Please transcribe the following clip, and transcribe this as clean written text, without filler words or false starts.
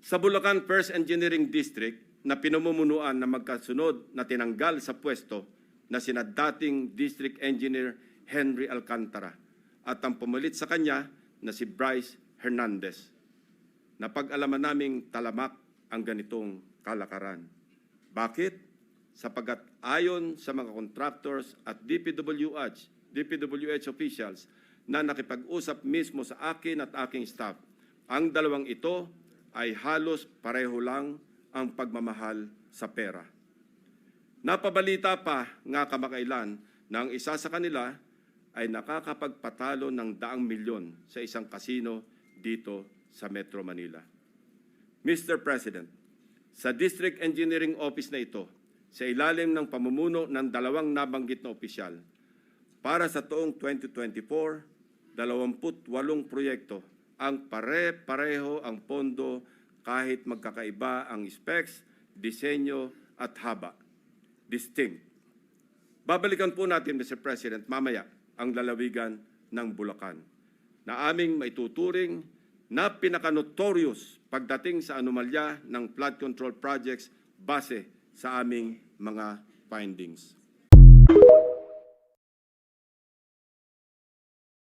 Sa Bulacan First Engineering District na pinamumunuan na magkasunod na tinanggal sa pwesto na sina dating District Engineer Henry Alcantara at ang pumalit sa kanya na si Bryce Hernandez. Napag-alaman naming talamak ang ganitong kalakaran. Bakit? Sapagat ayon sa mga contractors at DPWH officials na nakipag-usap mismo sa akin at aking staff, ang dalawang ito ay halos pareho lang ang pagmamahal sa pera. Napabalita pa nga kamakailan na ang isa sa kanila ay nakakapagpatalo ng daang milyon sa isang kasino dito sa Metro Manila. Mr. President, sa District Engineering Office na ito, sa ilalim ng pamumuno ng dalawang nabanggit na opisyal, para sa taong 2024, 28 proyekto ang pare-pareho ang pondo kahit magkakaiba ang specs, disenyo at haba. Distinct. Babalikan po natin, Mr. President, mamaya ang lalawigan ng Bulacan na aming maituturing na pinaka-notorious pagdating sa anomalya ng flood control projects base sa aming mga findings.